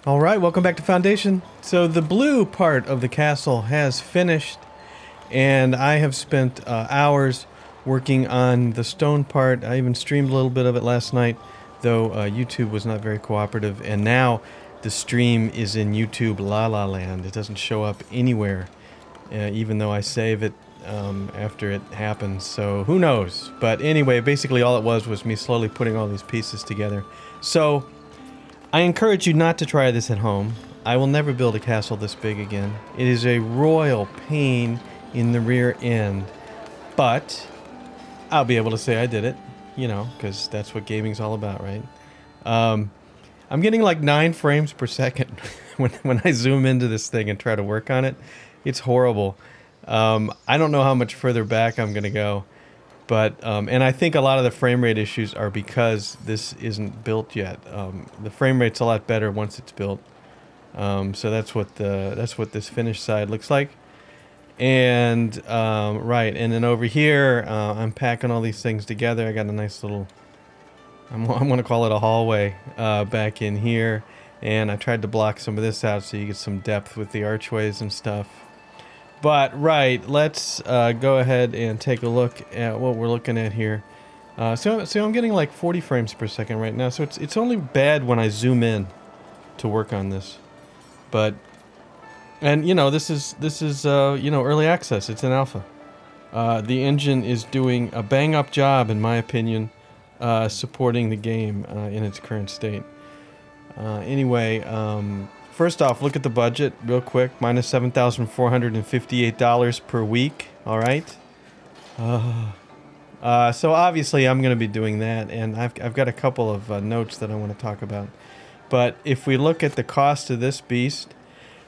All right, welcome back to Foundation. So the blue part of the castle has finished, and I have spent hours working on the stone part. I even streamed a little bit of it last night, though YouTube was not very cooperative, and now the stream is in YouTube La La Land. It doesn't show up anywhere, even though I save it after it happens, so who knows? But anyway, basically all it was me slowly putting all these pieces together. So I encourage you not to try this at home. I will never build a castle this big again. It is a royal pain in the rear end, but I'll be able to say I did it, you know, because that's what gaming's all about, right? I'm getting like 9 frames per second when I zoom into this thing and try to work on it. It's horrible. I don't know how much further back I'm going to go. But, and I think a lot of the frame rate issues are because this isn't built yet. The frame rate's a lot better once it's built. So that's what this finished side looks like. And, right, and then over here, I'm packing all these things together. I got a nice little, I'm going to call it a hallway, back in here. And I tried to block some of this out so you get some depth with the archways and stuff. But, right, let's go ahead and take a look at what we're looking at here. So I'm getting like 40 frames per second right now, so it's only bad when I zoom in to work on this. But, and you know, this is you know, early access. It's an alpha. The engine is doing a bang-up job, in my opinion, supporting the game in its current state. Anyway, first off, look at the budget real quick. Minus $7,458 per week. All right. So obviously I'm going to be doing that, and I've got a couple of notes that I want to talk about. But if we look at the cost of this beast,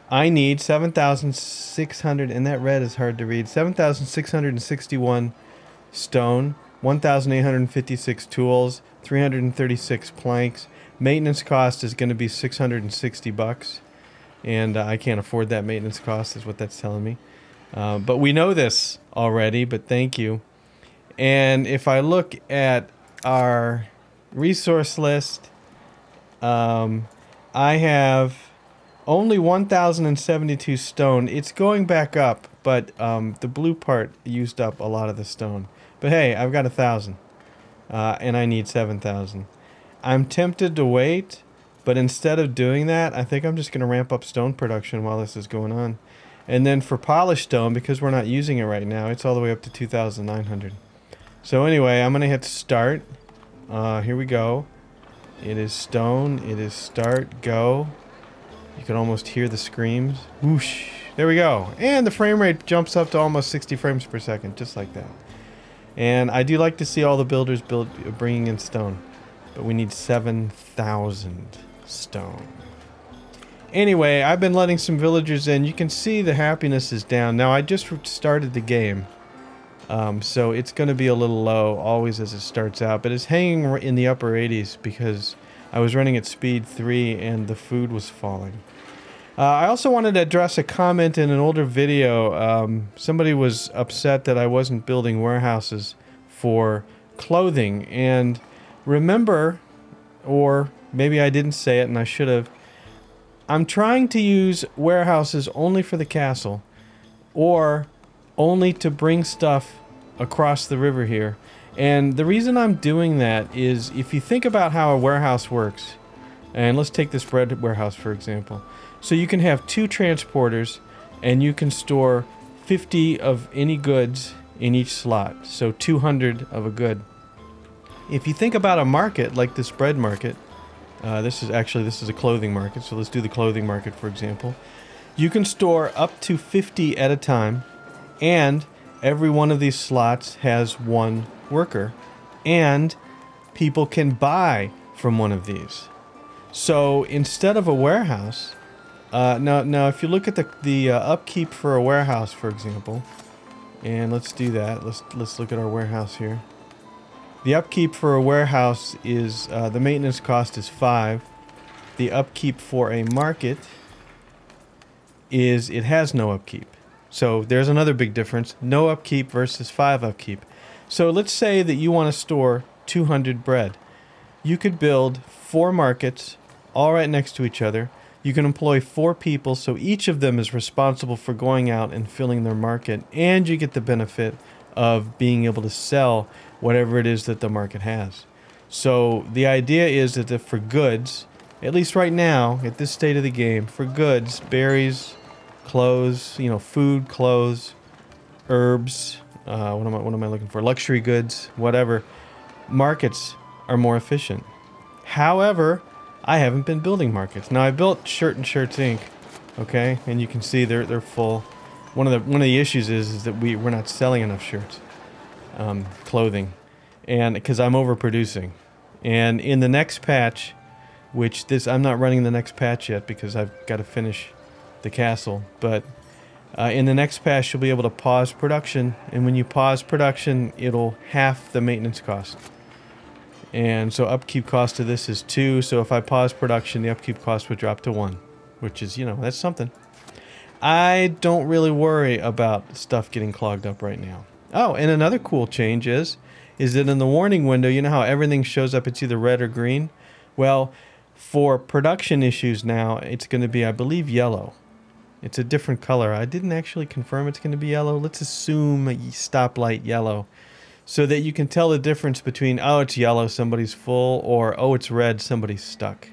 I need 7,600, and that red is hard to read. 7,661 stone, 1,856 tools, 336 planks. Maintenance cost is going to be $660, and I can't afford that maintenance cost, is what that's telling me. But we know this already, but thank you. And if I look at our resource list, I have only 1,072 stone. It's going back up, but the blue part used up a lot of the stone. But hey, I've got 1,000, and I need 7,000. I'm tempted to wait, but instead of doing that, I think I'm just going to ramp up stone production while this is going on. And then for polished stone, because we're not using it right now, it's all the way up to 2,900. So anyway, I'm going to hit start. Here we go. It is stone. It is start. Go. You can almost hear the screams. Whoosh. There we go. And the frame rate jumps up to almost 60 frames per second, just like that. And I do like to see all the builders bringing in stone. But we need 7,000 stone. Anyway, I've been letting some villagers in. You can see the happiness is down. Now, I just started the game. So it's going to be a little low, always as it starts out. But it's hanging in the upper 80s because I was running at speed 3 and the food was falling. I also wanted to address a comment in an older video. Somebody was upset that I wasn't building warehouses for clothing. And remember, or maybe I didn't say it and I should have, I'm trying to use warehouses only for the castle, or only to bring stuff across the river here. And the reason I'm doing that is, if you think about how a warehouse works, and let's take this bread warehouse for example. So you can have 2 transporters, and you can store 50 of any goods in each slot, so 200 of a good. If you think about a market like this bread market, this is a clothing market, so let's do the clothing market for example. You can store up to 50 at a time, and every one of these slots has 1 worker, and people can buy from one of these. So instead of a warehouse, now if you look at the upkeep for a warehouse for example, and let's do that. Let's look at our warehouse here. The upkeep for a warehouse is, the maintenance cost is 5. The upkeep for a market is, it has no upkeep. So there's another big difference. No upkeep versus 5 upkeep. So let's say that you want to store 200 bread. You could build 4 markets all right next to each other. You can employ 4 people, so each of them is responsible for going out and filling their market, and you get the benefit of being able to sell whatever it is that the market has. So the idea is that if for goods, at least right now, at this state of the game, for goods, berries, clothes, you know, food, clothes, herbs, what am I looking for? Luxury goods, whatever. Markets are more efficient. However, I haven't been building markets. Now I built Shirt and Shirts Inc. Okay, and you can see they're full. One of the issues is that we're not selling enough shirts, clothing, and because I'm overproducing. And in the next patch, I'm not running the next patch yet because I've got to finish the castle. But in the next patch, you'll be able to pause production, and when you pause production, it'll half the maintenance cost. And so upkeep cost of this is 2. So if I pause production, the upkeep cost would drop to 1, which is, you know, that's something. I don't really worry about stuff getting clogged up right now. Oh, and another cool change is that in the warning window, you know how everything shows up, it's either red or green? Well, for production issues now, it's going to be, I believe, yellow. It's a different color. I didn't actually confirm it's going to be yellow. Let's assume stoplight yellow, so that you can tell the difference between, oh, it's yellow, somebody's full, or, oh, it's red, somebody's stuck.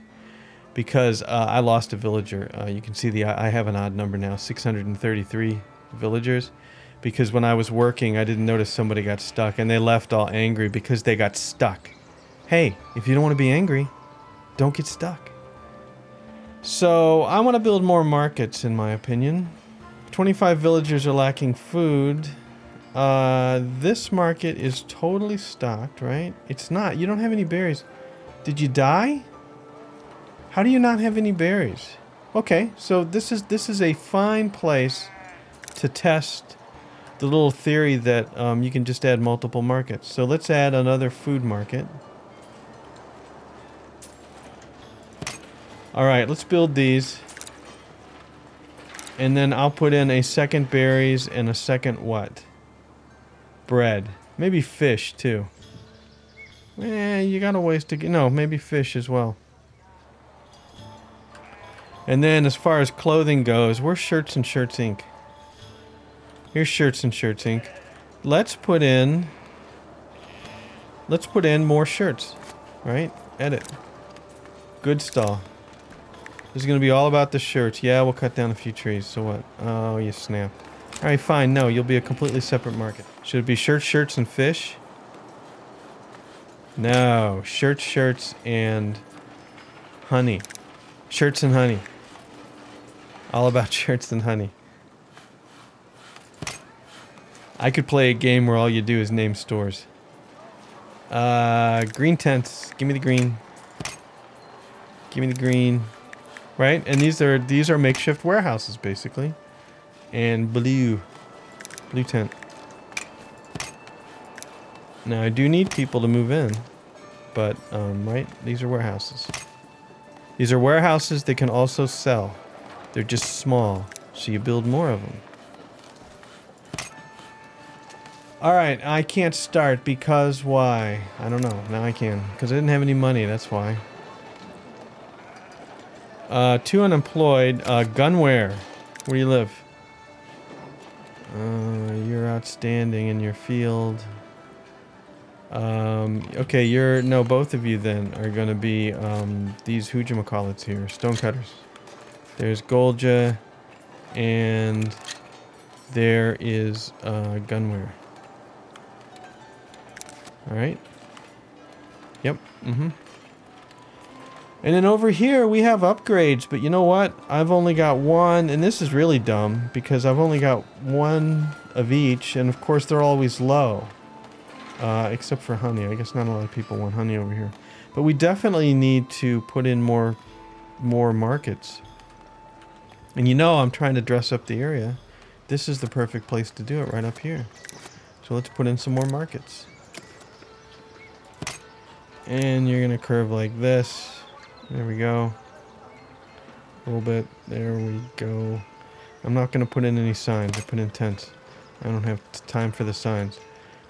Because I lost a villager. You can see I have an odd number now, 633 villagers. Because when I was working, I didn't notice somebody got stuck, and they left all angry because they got stuck. Hey, if you don't want to be angry, don't get stuck. So I want to build more markets, in my opinion. 25 villagers are lacking food. This market is totally stocked, right? It's not. You don't have any berries. Did you die? How do you not have any berries? Okay, so this is a fine place to test the little theory that you can just add multiple markets. So let's add another food market. All right, let's build these. And then I'll put in a second berries and a second what? Bread. Maybe fish, too. You got a ways to get... No, maybe fish as well. And then as far as clothing goes, where's Shirts and Shirts Inc.? Here's Shirts and Shirts Inc. Let's put in more shirts, right? Edit. Good stall. This is going to be all about the shirts. Yeah, we'll cut down a few trees. So what? Oh, you snap. All right, fine. No, you'll be a completely separate market. Should it be shirts, shirts, and fish? No. Shirts, shirts, and honey. Shirts and honey. All about shirts and honey. I could play a game where all you do is name stores. Green tents. Give me the green. Give me the green. Right? And these are makeshift warehouses, basically. And blue tent. Now I do need people to move in, but right, these are warehouses. These are warehouses that can also sell. They're just small, so you build more of them. All right, I can't start because why? I don't know. Now I can, because I didn't have any money. That's why. 2 unemployed. Gunware. Where do you live? You're outstanding in your field. Okay, both of you then are going to be these whoojamacallits here, stonecutters. There's Golja, and there is Gunware. All right. Yep. Mm-hmm. And then over here we have upgrades, but you know what? I've only got one, and this is really dumb because I've only got one of each, and of course they're always low. Except for honey. I guess not a lot of people want honey over here. But we definitely need to put in more markets. And you know I'm trying to dress up the area. This is the perfect place to do it, right up here. So let's put in some more markets. And you're going to curve like this. There we go. A little bit. There we go. I'm not going to put in any signs. I put in tents. I don't have time for the signs.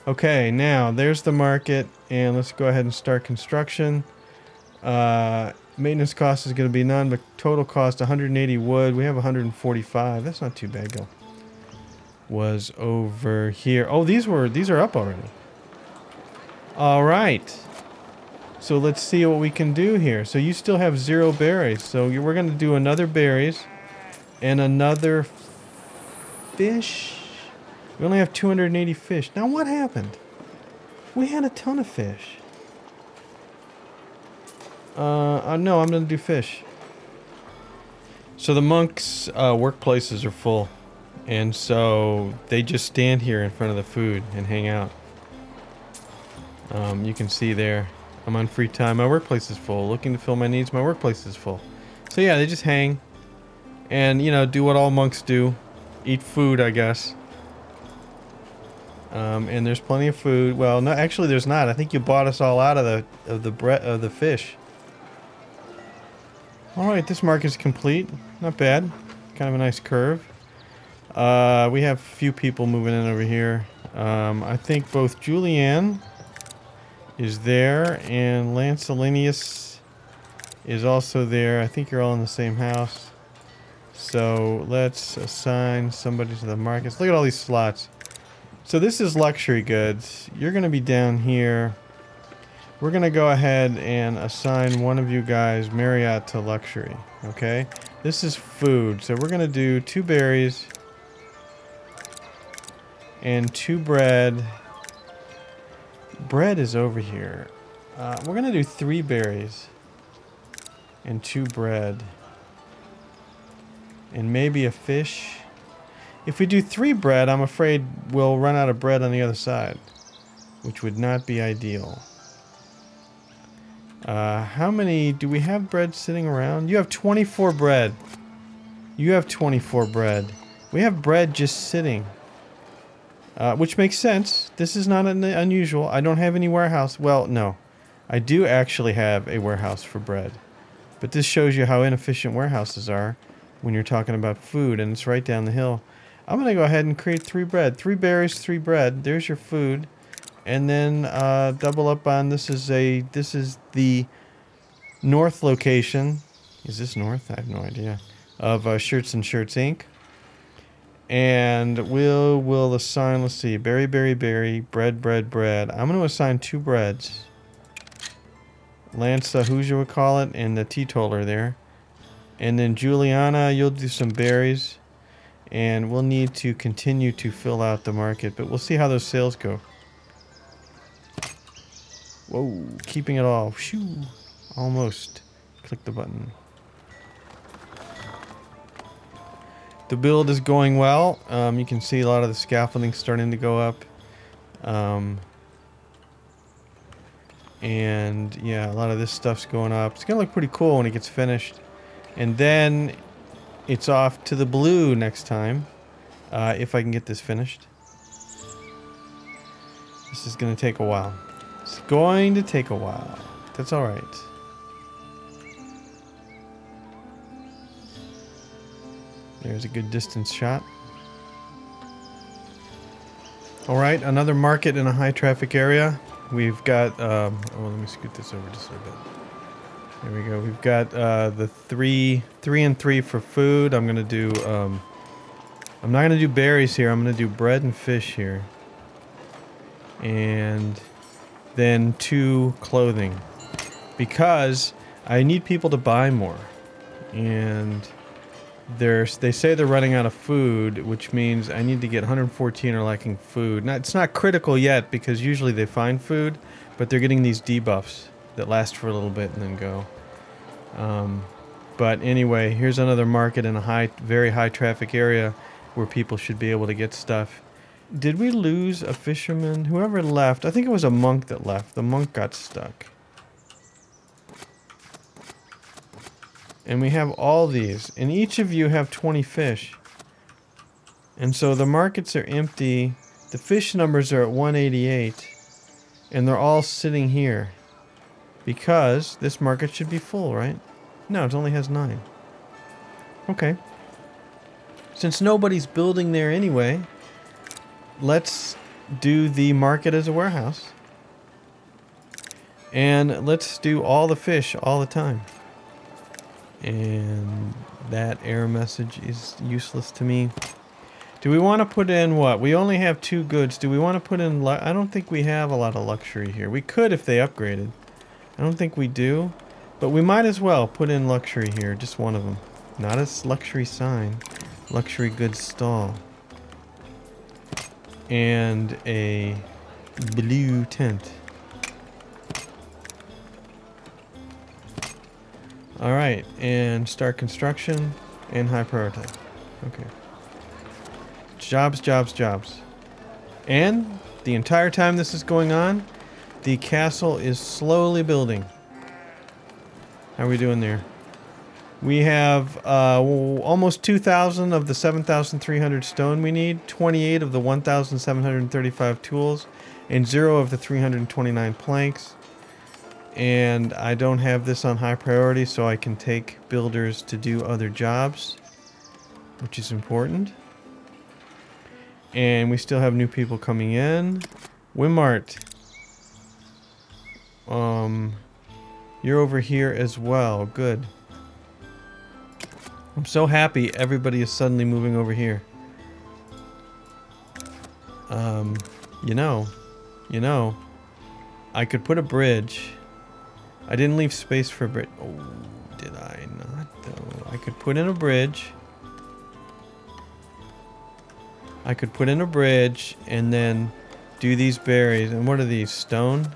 Okay, now there's the market, and let's go ahead and start construction. Maintenance cost is going to be none, but total cost 180 wood. We have 145. That's not too bad. Go. Was over here. Oh, these are up already. All right. So let's see what we can do here. So you still have 0 berries. So we're going to do another berries and another fish. We only have 280 fish. Now what happened? We had a ton of fish. No, I'm gonna do fish. So the monks' workplaces are full, and so they just stand here in front of the food and hang out. You can see there, I'm on free time. My workplace is full. Looking to fill my needs. My workplace is full. So yeah, they just hang, and do what all monks do, eat food, I guess. And there's plenty of food. Well, no, actually, there's not. I think you bought us all out of the fish. All right, this market's complete. Not bad. Kind of a nice curve. We have a few people moving in over here. I think both Julianne is there and Lancelinius is also there. I think you're all in the same house. So let's assign somebody to the markets. Look at all these slots. So this is luxury goods. You're going to be down here. We're going to go ahead and assign one of you guys Marriott to luxury. Okay? This is food. So we're going to do 2 berries and 2 bread. Bread is over here. We're going to do 3 berries and 2 bread. And maybe a fish. If we do 3 bread, I'm afraid we'll run out of bread on the other side, which would not be ideal. How many do we have bread sitting around? You have 24 bread. You have 24 bread. We have bread just sitting, which makes sense. This is not unusual. I don't have any warehouse. Well, no, I do actually have a warehouse for bread, but this shows you how inefficient warehouses are when you're talking about food, and it's right down the hill. I'm going to go ahead and create 3 bread. 3 berries, 3 bread. There's your food. And then double up on this is the north location. Is this north? I have no idea. Of Shirts and Shirts Inc. And we'll assign, let's see, berry, bread, bread. I'm going to assign 2 breads. Lance Hoosier would call it, and the teetotaler there. And then Juliana, you'll do some berries. And we'll need to continue to fill out the market, but we'll see how those sales go. Whoa, keeping it all. Shoo, almost. Click the button. The build is going well. You can see a lot of the scaffolding starting to go up. And yeah, a lot of this stuff's going up. It's going to look pretty cool when it gets finished. And then it's off to the blue next time, if I can get this finished. This is going to take a while. It's going to take a while. That's all right. There's a good distance shot. All right, another market in a high traffic area. We've got, oh, let me scoot this over just a bit. There we go. We've got the 3 and 3 for food. I'm going to do, I'm not going to do berries here. I'm going to do bread and fish here. And then 2 clothing. Because I need people to buy more. And they say they're running out of food, which means I need to get 114 are lacking food. Now, it's not critical yet because usually they find food, but they're getting these debuffs that last for a little bit and then go. But anyway, here's another market in a very high traffic area where people should be able to get stuff. Did we lose a fisherman? Whoever left, I think it was a monk that left. The monk got stuck. And we have all these, and each of you have 20 fish. And so the markets are empty. The fish numbers are at 188, and they're all sitting here. Because this market should be full, right? No, it only has 9. Okay. Since nobody's building there anyway, let's do the market as a warehouse. And let's do all the fish all the time. And that error message is useless to me. Do we want to put in what? We only have 2 goods. Do we want to put in... I don't think we have a lot of luxury here. We could if they upgraded. I don't think we do. But we might as well put in luxury here. Just one of them. Not a luxury sign. Luxury goods stall. And a blue tent. Alright, and start construction and high priority. Okay. Jobs, jobs, jobs. And the entire time this is going on, the castle is slowly building. How are we doing there? We have almost 2,000 of the 7,300 stone we need, 28 of the 1,735 tools, and 0 of the 329 planks. And I don't have this on high priority, so I can take builders to do other jobs, which is important. And we still have new people coming in. Wimart. You're over here as well. Good. I'm so happy everybody is suddenly moving over here. You know, I could put a bridge. I didn't leave space for a bridge. Oh, did I not though? I could put in a bridge. I could put in a bridge and then do these berries. And what are these? Stone?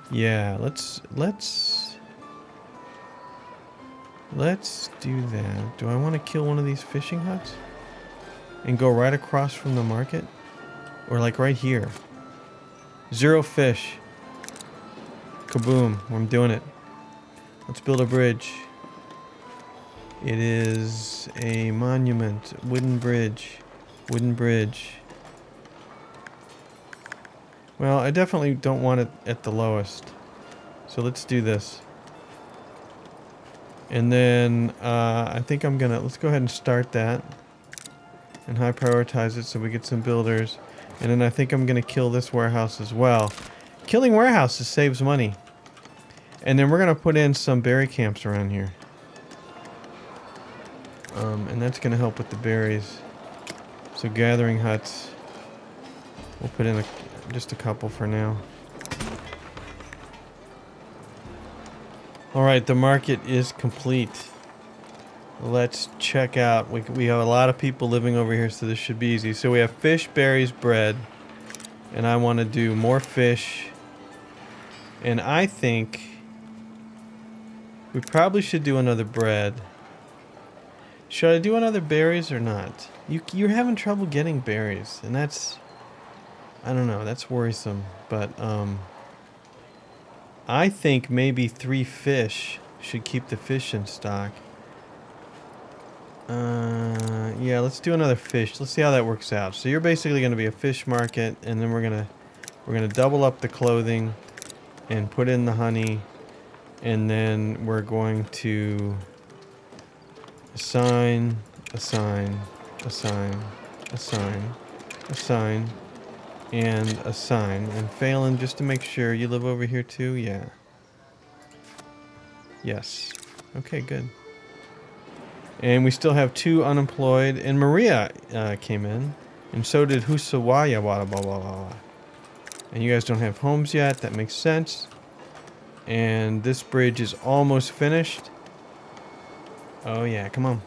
Yeah, let's do that. Do I want to kill one of these fishing huts? And go right across from the market? Or like right here? 0 fish. Kaboom. I'm doing it. Let's build a bridge. It is a monument. Wooden bridge. Wooden bridge. Well, I definitely don't want it at the lowest. So let's do this. And then I think I'm gonna... Let's go ahead and start that. And high prioritize it so we get some builders. And then I think I'm gonna kill this warehouse as well. Killing warehouses saves money. And then we're gonna put in some berry camps around here. And that's gonna help with the berries. So gathering huts. We'll put in just a couple for now. Alright, the market is complete. Let's check out. We have a lot of people living over here, so this should be easy. So we have fish, berries, bread. And I want to do more fish. And I think we probably should do another bread. Should I do another berries or not? You're having trouble getting berries, and that's... I don't know, that's worrisome. But, I think maybe 3 fish should keep the fish in stock. Yeah, let's do another fish. Let's see how that works out. So you're basically going to be a fish market, and then we're gonna double up the clothing and put in the honey, and then we're going to assign, assign, assign, assign, assign, and assign. And Phelan, just to make sure, you live over here too? Yeah. Yes. Okay, good. And we still have 2 unemployed. And Maria came in. And so did Husawaya. And you guys don't have homes yet. That makes sense. And this bridge is almost finished. Oh yeah, come on.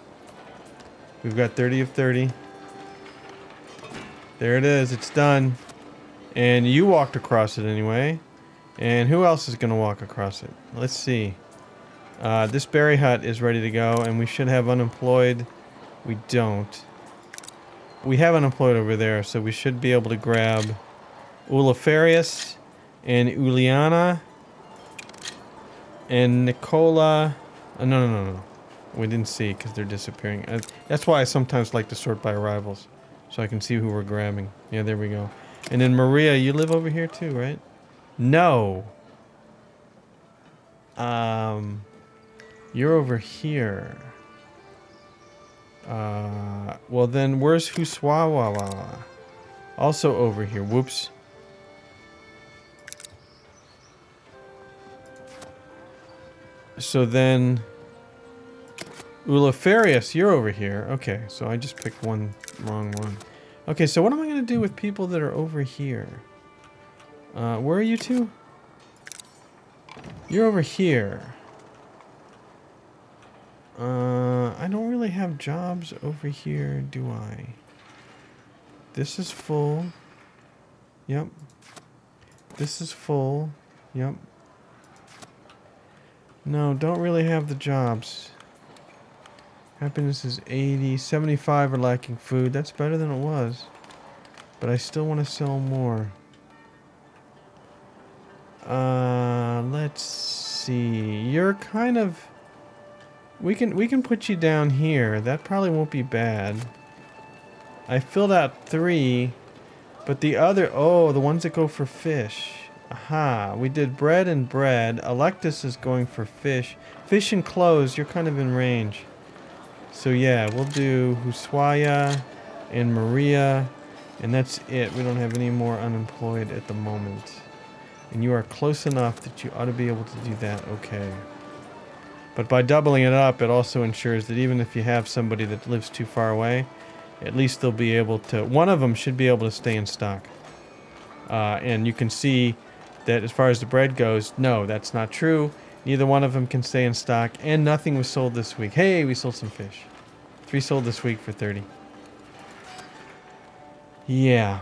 We've got 30 of 30. There it is. It's done. And you walked across it anyway. And who else is going to walk across it? Let's see. This berry hut is ready to go, and we should have unemployed. We don't. We have unemployed over there, so we should be able to grab Ulafarius and Uliana and Nicola. No. We didn't see because they're disappearing. That's why I sometimes like to sort by arrivals, so I can see who we're grabbing. Yeah, there we go. And then Maria, you live over here too, right? No. You're over here. Well then, where's Huswawa? Also over here. Whoops. So then, Ulefarius, you're over here. Okay, so I just picked one wrong one. Okay, so what am I going to do with people that are over here? Where are you two? You're over here. I don't really have jobs over here, do I? This is full. Yep. This is full. Yep. No, don't really have the jobs. Happiness is 80. 75 are lacking food. That's better than it was. But I still want to sell more. Let's see. You're kind of... We can put you down here. That probably won't be bad. I filled out 3, but the other... Oh, the ones that go for fish. Aha, we did bread and bread. Electus is going for fish. Fish and clothes, you're kind of in range. So yeah, we'll do Huswaya and Maria, and that's it. We don't have any more unemployed at the moment. And you are close enough that you ought to be able to do that okay. But by doubling it up, it also ensures that even if you have somebody that lives too far away, at least they'll be able to... One of them should be able to stay in stock. And you can see that as far as the bread goes, no, that's not true. Neither one of them can stay in stock, and nothing was sold this week. Hey, we sold some fish. 3 sold this week for 30. Yeah.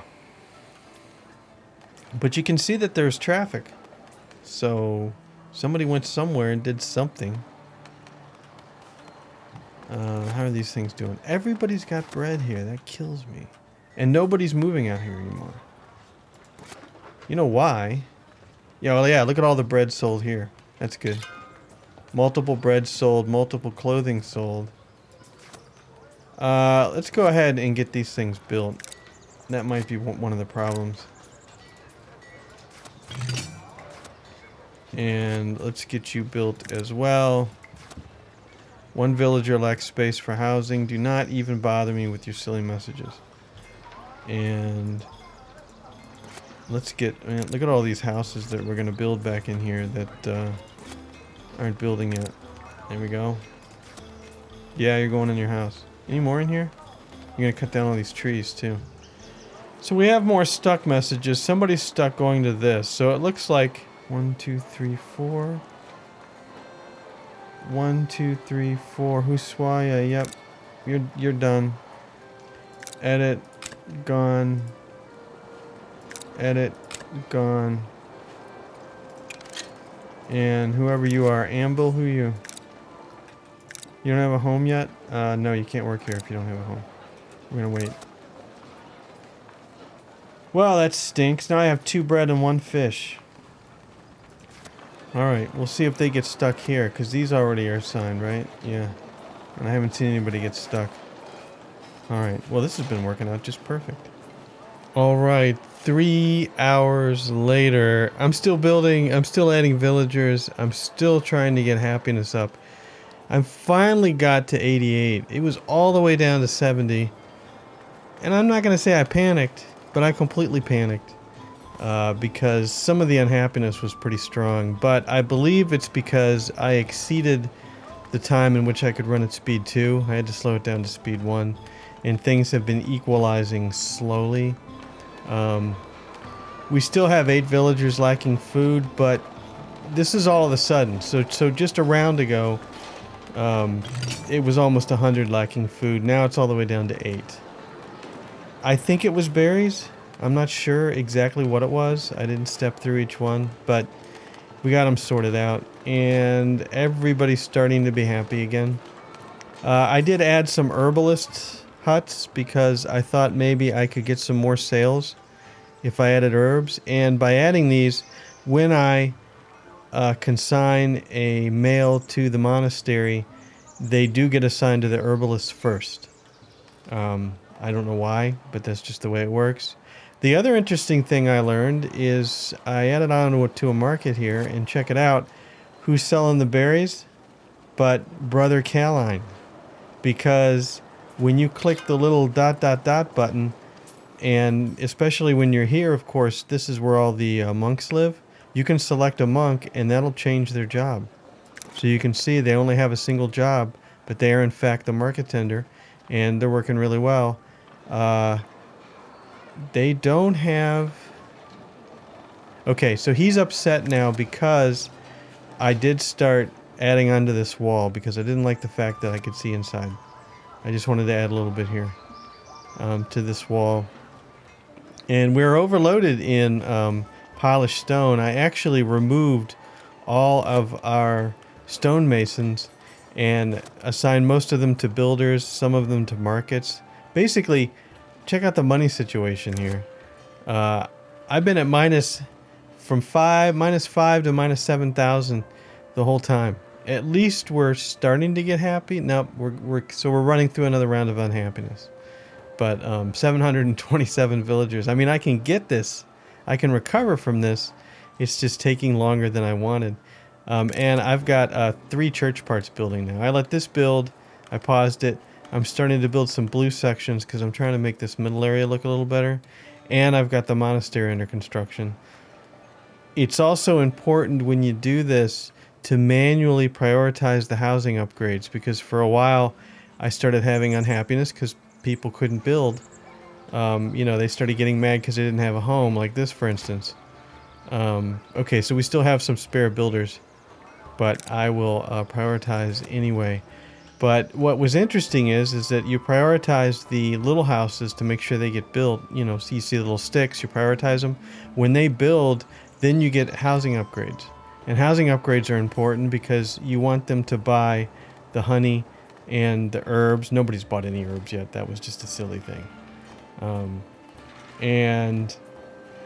But you can see that there's traffic. So somebody went somewhere and did something. How are these things doing? Everybody's got bread here. That kills me. And nobody's moving out here anymore. You know why? Yeah, well, yeah, look at all the bread sold here. That's good. Multiple bread sold, multiple clothing sold. Let's go ahead and get these things built. That might be one of the problems. And let's get you built as well. One villager lacks space for housing. Do not even bother me with your silly messages. And let's get... Man, look at all these houses that we're going to build back in here that aren't building yet. There we go. Yeah, you're going in your house. Any more in here? You're going to cut down all these trees too. So we have more stuck messages. Somebody's stuck going to this. So it looks like 1, 2, 3, 4. 1, 2, 3, 4. Huswaya, yep. You're done. Edit, gone. Edit, gone. And whoever you are, Amble, who are you? You don't have a home yet? No, you can't work here if you don't have a home. We're gonna wait. Well, that stinks. Now I have 2 bread and 1 fish. Alright, we'll see if they get stuck here, because these already are signed, right? Yeah. And I haven't seen anybody get stuck. Alright, well this has been working out just perfect. Alright, 3 hours later. I'm still building, I'm still adding villagers, I'm still trying to get happiness up. I finally got to 88. It was all the way down to 70. And I'm not going to say I panicked, but I completely panicked. Because some of the unhappiness was pretty strong, but I believe it's because I exceeded the time in which I could run at speed 2. I had to slow it down to speed 1, and things have been equalizing slowly. We still have 8 villagers lacking food, but this is all of a sudden. So just a round ago, it was almost 100 lacking food. Now it's all the way down to 8. I think it was berries. I'm not sure exactly what it was. I didn't step through each one, but we got them sorted out, and everybody's starting to be happy again. I did add some herbalist huts because I thought maybe I could get some more sales if I added herbs, and by adding these, when I consign a male to the monastery, they do get assigned to the herbalist first. I don't know why, but that's just the way it works. The other interesting thing I learned is I added on to a market here, and check it out. Who's selling the berries? But Brother Caline. Because when you click the little ... button, and especially when you're here, of course, this is where all the monks live. You can select a monk, and that'll change their job. So you can see they only have a single job, but they are in fact the market tender, and they're working really well. They don't have... Okay, so he's upset now because I did start adding onto this wall because I didn't like the fact that I could see inside. I just wanted to add a little bit here to this wall. And we're overloaded in polished stone. I actually removed all of our stonemasons and assigned most of them to builders, some of them to markets. Basically, check out the money situation here. I've been at minus 5 to minus 7,000 the whole time. At least we're starting to get happy. No, we're running through another round of unhappiness. But 727 villagers. I mean, I can get this. I can recover from this. It's just taking longer than I wanted. And I've got 3 church parts building now. I let this build. I paused it. I'm starting to build some blue sections because I'm trying to make this middle area look a little better. And I've got the monastery under construction. It's also important when you do this to manually prioritize the housing upgrades, because for a while I started having unhappiness because people couldn't build. They started getting mad because they didn't have a home, like this, for instance. Okay, so we still have some spare builders, but I will prioritize anyway. But what was interesting is that you prioritize the little houses to make sure they get built. So you see the little sticks, you prioritize them. When they build, then you get housing upgrades. And housing upgrades are important because you want them to buy the honey and the herbs. Nobody's bought any herbs yet. That was just a silly thing.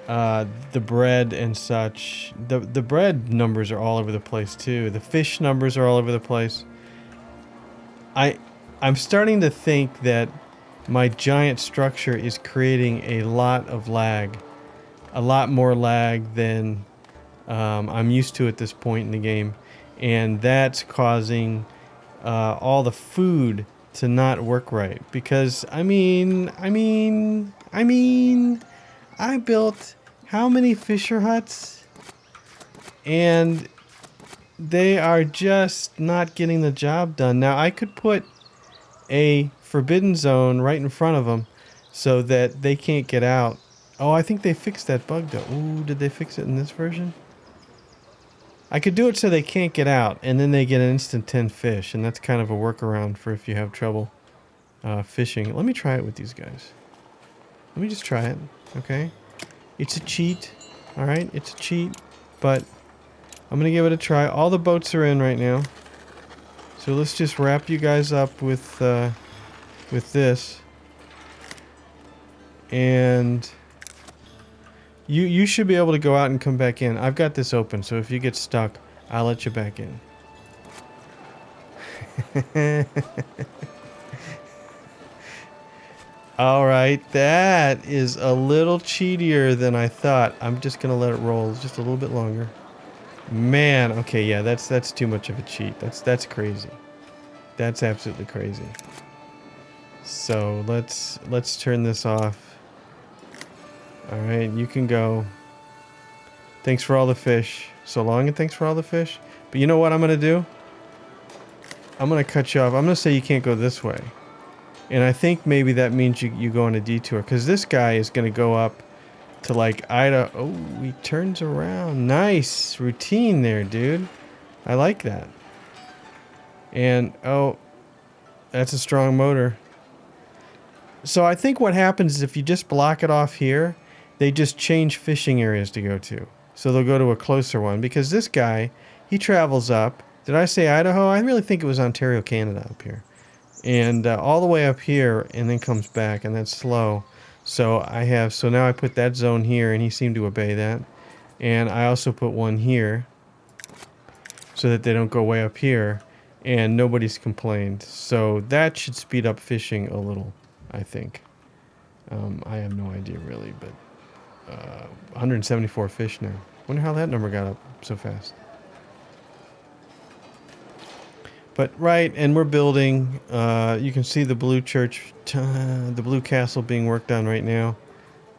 The bread and such. The bread numbers are all over the place too. The fish numbers are all over the place. I'm starting to think that my giant structure is creating a lot of lag. A lot more lag than I'm used to at this point in the game. And that's causing all the food to not work right. Because, I built how many Fisher huts? And they are just not getting the job done. Now, I could put a forbidden zone right in front of them so that they can't get out. Oh, I think they fixed that bug, though. Ooh, did they fix it in this version? I could do it so they can't get out, and then they get an instant 10 fish, and that's kind of a workaround for if you have trouble fishing. Let me try it with these guys. Let me just try it, okay? It's a cheat, all right? It's a cheat, but I'm going to give it a try. All the boats are in right now, so let's just wrap you guys up with this, and you should be able to go out and come back in. I've got this open, so if you get stuck, I'll let you back in. Alright, that is a little cheatier than I thought. I'm just going to let it roll just a little bit longer. Man, okay, yeah, that's too much of a cheat. That's crazy. That's absolutely crazy. So let's turn this off. Alright, you can go. Thanks for all the fish. So long, and thanks for all the fish. But you know what I'm going to do? I'm going to cut you off. I'm going to say you can't go this way. And I think maybe that means you go on a detour. Because this guy is going to go up to like Ida. Oh, he turns around. Nice routine there, dude. I like that. And, oh, that's a strong motor. So I think what happens is if you just block it off here, they just change fishing areas to go to. So they'll go to a closer one. Because this guy, he travels up. Did I say Idaho? I really think it was Ontario, Canada up here. And all the way up here and then comes back, and that's slow. So now I put that zone here, and he seemed to obey that. And I also put one here so that they don't go way up here, and nobody's complained. So that should speed up fishing a little, I think. I have no idea really, but 174 fish now. Wonder how that number got up so fast. But right, and we're building. You can see the blue church, the blue castle being worked on right now.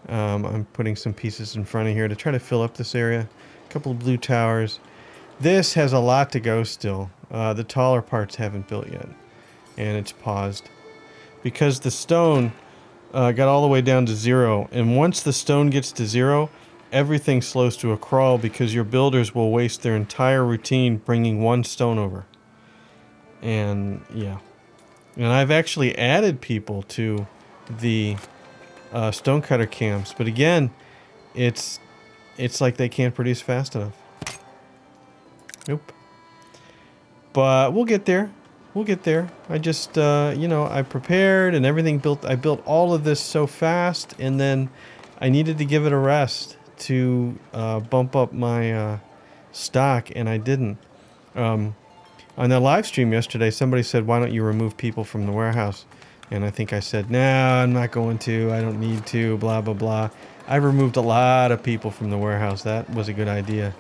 I'm putting some pieces in front of here to try to fill up this area. A couple of blue towers. This has a lot to go still. The taller parts haven't built yet, and it's paused because the stone got all the way down to 0, and once the stone gets to 0, everything slows to a crawl because your builders will waste their entire routine bringing one stone over. And yeah, and I've actually added people to the stonecutter camps, but again, it's like they can't produce fast enough. Nope. But we'll get there. We'll get there. I just, I prepared and everything built. I built all of this so fast, and then I needed to give it a rest to bump up my stock, and I didn't. On the live stream yesterday, somebody said, "Why don't you remove people from the warehouse?" And I think I said, "No, I'm not going to. I don't need to. Blah blah blah." I removed a lot of people from the warehouse. That was a good idea,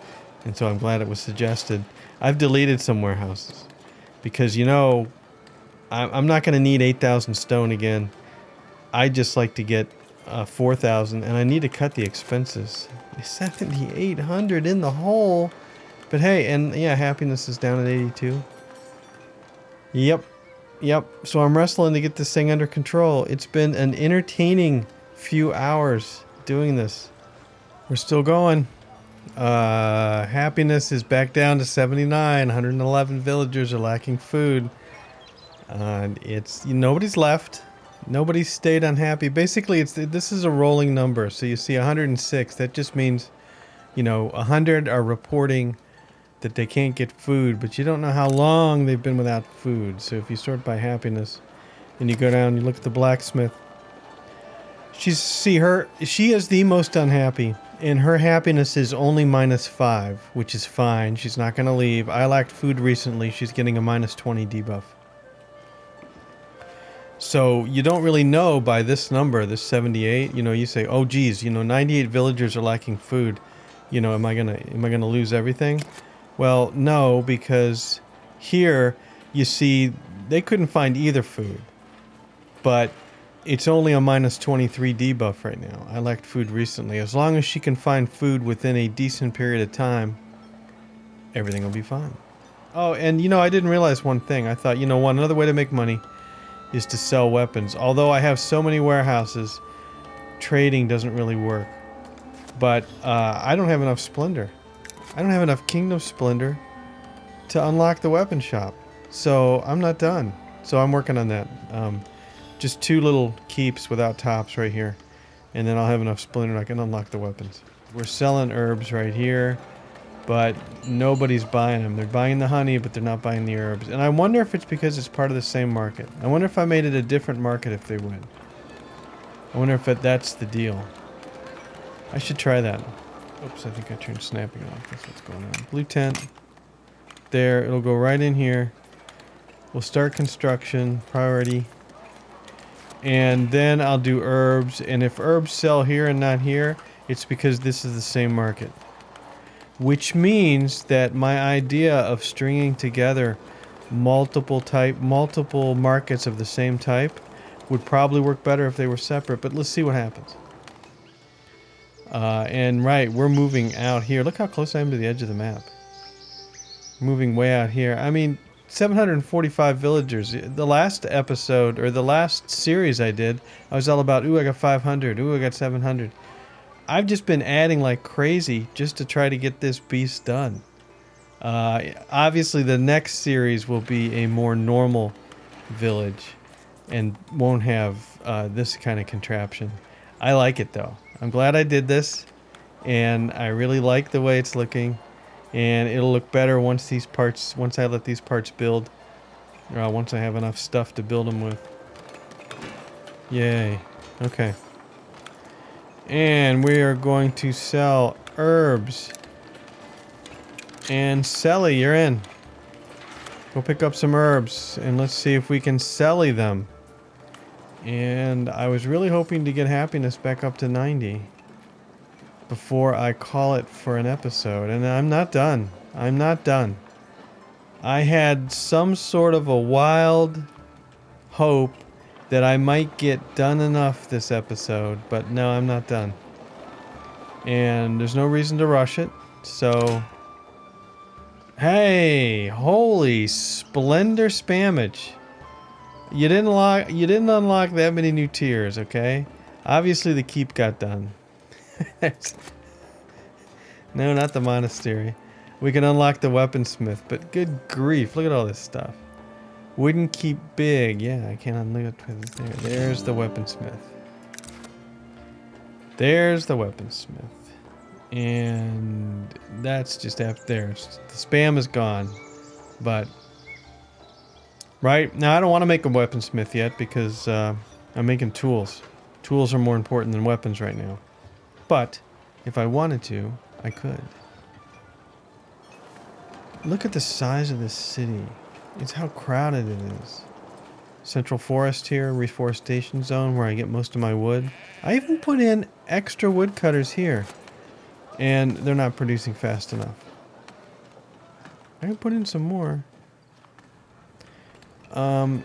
and so I'm glad it was suggested. I've deleted some warehouses because, I'm not going to need 8,000 stone again. I just like to get 4,000, and I need to cut the expenses. 7,800 in the hole. But hey, and yeah, happiness is down at 82. Yep. So I'm wrestling to get this thing under control. It's been an entertaining few hours doing this. We're still going. Happiness is back down to 79. 111 villagers are lacking food. Nobody's left. Nobody's stayed unhappy. Basically, this is a rolling number. So you see 106. That just means, 100 are reporting that they can't get food, but you don't know how long they've been without food. So if you sort by happiness, and you go down, you look at the blacksmith. She is the most unhappy, and her happiness is only -5, which is fine. She's not going to leave. I lacked food recently. She's getting a -20 debuff. So you don't really know by this number, this 78. You say, oh geez, 98 villagers are lacking food. Am I gonna lose everything? Well, no, because here you see they couldn't find either food, but it's only a -23 debuff right now. I lacked food recently. As long as she can find food within a decent period of time, everything will be fine. Oh, and I didn't realize one thing. I thought, another way to make money is to sell weapons. Although I have so many warehouses, trading doesn't really work. But I don't have enough splendor. I don't have enough kingdom splendor to unlock the weapon shop. So I'm not done. So I'm working on that. Just 2 little keeps without tops right here. And then I'll have enough splendor and I can unlock the weapons. We're selling herbs right here, but nobody's buying them. They're buying the honey, but they're not buying the herbs. And I wonder if it's because it's part of the same market. I wonder if I made it a different market if they would. I wonder if that's the deal. I should try that. Oops, I think I turned snapping off. That's what's going on. Blue tent. There, it'll go right in here. We'll start construction, priority. And then I'll do herbs. And if herbs sell here and not here, it's because this is the same market. Which means that my idea of stringing together multiple markets of the same type would probably work better if they were separate. But let's see what happens. And right, we're moving out here. Look how close I am to the edge of the map. Moving way out here. I mean, 745 villagers. The last episode, or the last series I did, I was all about, ooh, I got 500. Ooh, I got 700. I've just been adding like crazy just to try to get this beast done. Obviously, the next series will be a more normal village and won't have this kind of contraption. I like it, though. I'm glad I did this, and I really like the way it's looking. And it'll look better once I let these parts build. Once I have enough stuff to build them with. Yay. Okay. And we are going to sell herbs. And Selly, you're in. Go pick up some herbs, and let's see if we can selly them. And I was really hoping to get happiness back up to 90. Before I call it for an episode. And I'm not done. I'm not done. I had some sort of a wild hope that I might get done enough this episode, but no, I'm not done. And there's no reason to rush it, so Hey, holy splendor spammage. You didn't unlock that many new tiers, okay? Obviously the keep got done. No, not the monastery. We can unlock the weaponsmith, but good grief, look at all this stuff. Wooden keep big. Yeah, I can't unlock it there. There's the weaponsmith. There's the weaponsmith. And that's just up there. The spam is gone. But right now I don't want to make a weaponsmith yet because I'm making tools. Tools are more important than weapons right now. But if I wanted to, I could. Look at the size of this city. It's how crowded it is. Central forest here, reforestation zone where I get most of my wood. I even put in extra woodcutters here. And they're not producing fast enough. I can put in some more. I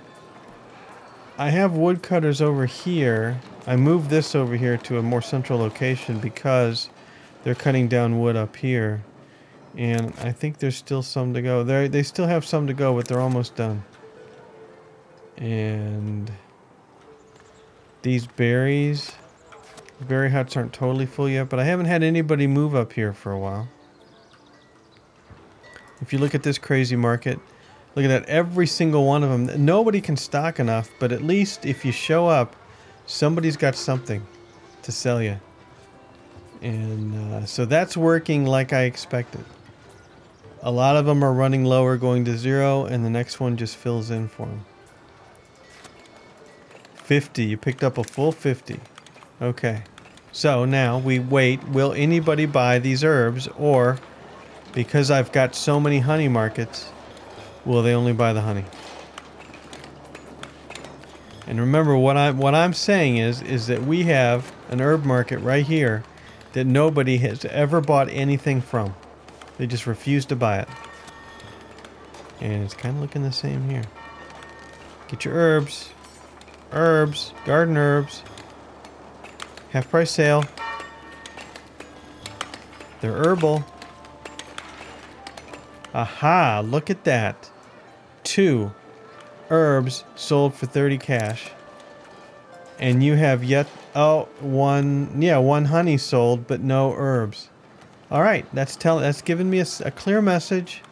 have woodcutters over here. I moved this over here to a more central location because they're cutting down wood up here. And I think there's still some to go. They still have some to go, but they're almost done. And these berries, berry huts aren't totally full yet, but I haven't had anybody move up here for a while. If you look at this crazy market, look at that, every single one of them. Nobody can stock enough, but at least if you show up, somebody's got something to sell you. And so that's working like I expected. A lot of them are running lower, going to 0, and the next one just fills in for them. 50. You picked up a full 50. Okay. So now we wait. Will anybody buy these herbs? Or, because I've got so many honey markets, will they only buy the honey? And remember, what I'm saying is that we have an herb market right here that nobody has ever bought anything from. They just refuse to buy it. And it's kind of looking the same here. Get your herbs. Herbs. Garden herbs. Half price sale. They're herbal. Aha, look at that. 2 herbs sold for 30 cash. And you have yet, one honey sold, but no herbs. All right, that's giving me a clear message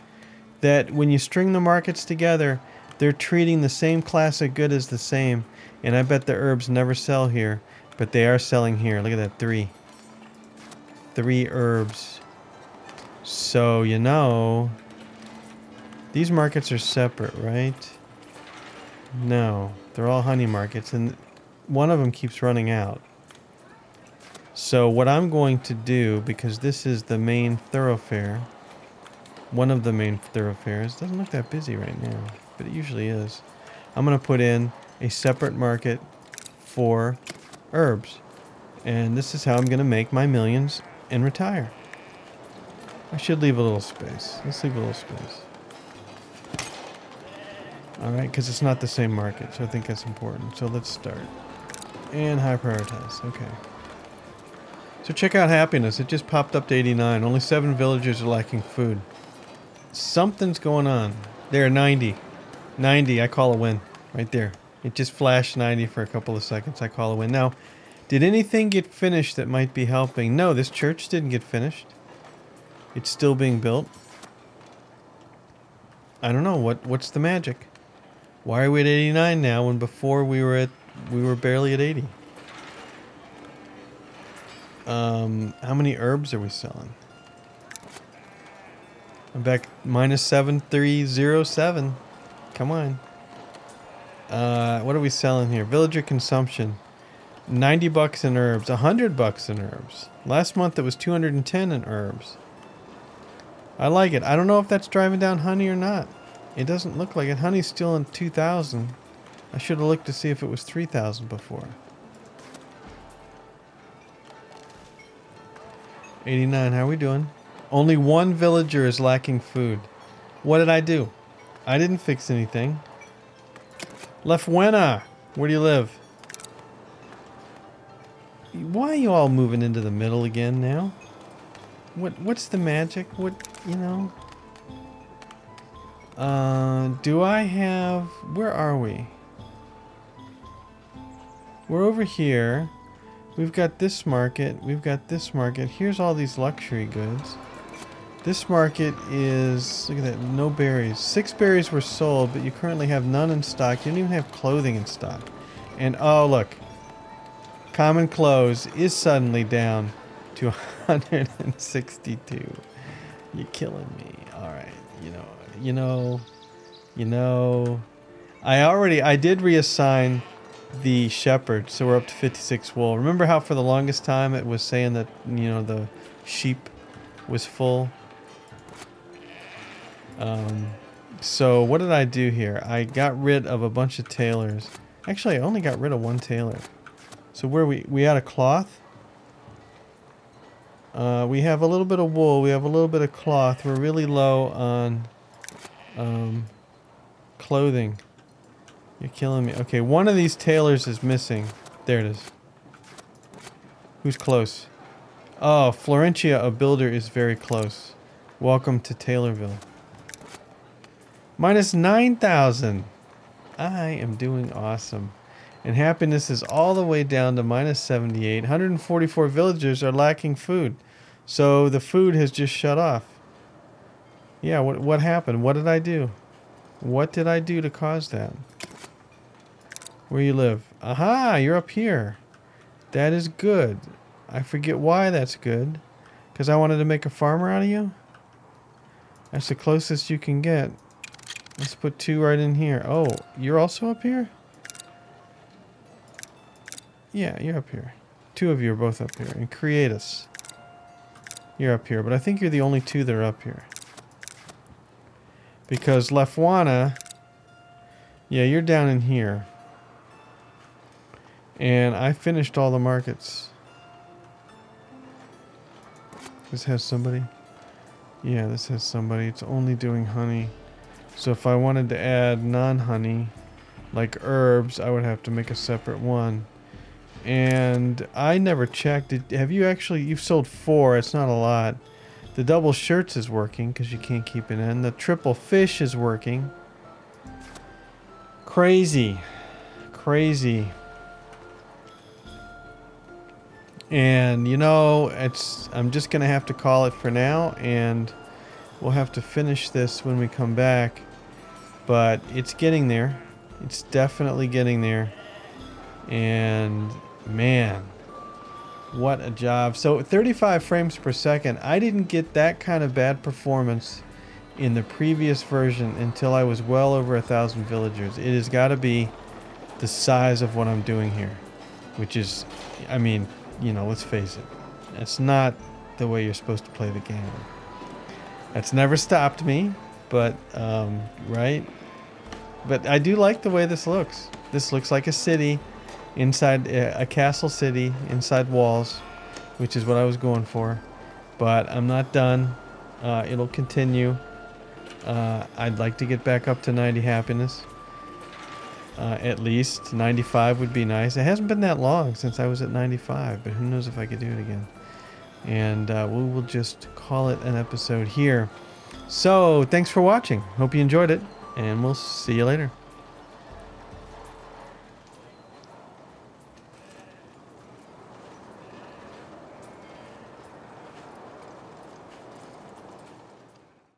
that when you string the markets together, they're treating the same class of good as the same. And I bet the herbs never sell here, but they are selling here. Look at that, 3. 3 herbs. So, these markets are separate, right? No, they're all honey markets, and one of them keeps running out. So what I'm going to do, because this is the main thoroughfare, one of the main thoroughfares, doesn't look that busy right now, but it usually is. I'm going to put in a separate market for herbs. And this is how I'm going to make my millions and retire. I should leave a little space. Let's leave a little space. Alright, because it's not the same market, so I think that's important. So let's start. And high prioritize. Okay. So check out happiness. It just popped up to 89. Only 7 villagers are lacking food. Something's going on. There, 90. 90, I call a win. Right there. It just flashed 90 for a couple of seconds. I call a win. Now, did anything get finished that might be helping? No, this church didn't get finished. It's still being built. I don't know. What's the magic? Why are we at 89 now when before we were barely at 80? How many herbs are we selling? I'm back minus 7307. Come on. What are we selling here? Villager consumption. $90 in herbs. $100 in herbs. Last month it was 210 in herbs. I like it. I don't know if that's driving down honey or not. It doesn't look like it. Honey's still in 2,000. I should have looked to see if it was 3,000 before. 89. How are we doing? Only 1 villager is lacking food. What did I do? I didn't fix anything. La Fuena, where do you live? Why are you all moving into the middle again now? What's the magic? Do I have... Where are we? We're over here. We've got this market. We've got this market. Here's all these luxury goods. This market is... Look at that. No berries. 6 berries were sold, but you currently have none in stock. You don't even have clothing in stock. And, oh, look. Common clothes is suddenly down to 162. You're killing me. Alright. I did reassign the shepherd, so we're up to 56 wool. Remember how for the longest time it was saying that, the sheep was full? So what did I do here? I got rid of a bunch of tailors. Actually, I only got rid of 1 tailor. So where we out of cloth? We have a little bit of wool. We have a little bit of cloth. We're really low on clothing. You're killing me. Okay, one of these tailors is missing. There it is. Who's close? Oh, Florentia, a builder, is very close. Welcome to Taylorville. Minus 9,000. I am doing awesome. And happiness is all the way down to minus 78. 144 villagers are lacking food. So the food has just shut off. Yeah, what happened? What did I do? What did I do to cause that? Where you live? Aha, you're up here. That is good. I forget why that's good. Because I wanted to make a farmer out of you? That's the closest you can get. Let's put 2 right in here. Oh, you're also up here? Yeah, you're up here. 2 of you are both up here. And Creatus. You're up here, but I think you're the only 2 that are up here. Because Lefwana... Yeah, you're down in here. And I finished all the markets. This has somebody? Yeah, this has somebody. It's only doing honey. So if I wanted to add non-honey, like herbs, I would have to make a separate one. And I never checked. Have you actually... You've sold 4. It's not a lot. The double shirts is working because you can't keep it in. The triple fish is working. Crazy. Crazy. And, I'm just going to have to call it for now. And we'll have to finish this when we come back. But it's getting there. It's definitely getting there. And... Man, what a job. So 35 frames per second. I didn't get that kind of bad performance in the previous version until I was well over 1,000 villagers. It has got to be the size of what I'm doing here, which is, let's face it. It's not the way you're supposed to play the game. That's never stopped me, but, right? But I do like the way this looks. This looks like a city. Inside a castle city, inside walls, which is what I was going for. But I'm not done. It'll continue. I'd like to get back up to 90 happiness. At least 95 would be nice. It hasn't been that long since I was at 95, but who knows if I could do it again. And we will just call it an episode here. So thanks for watching. Hope you enjoyed it, and we'll see you later.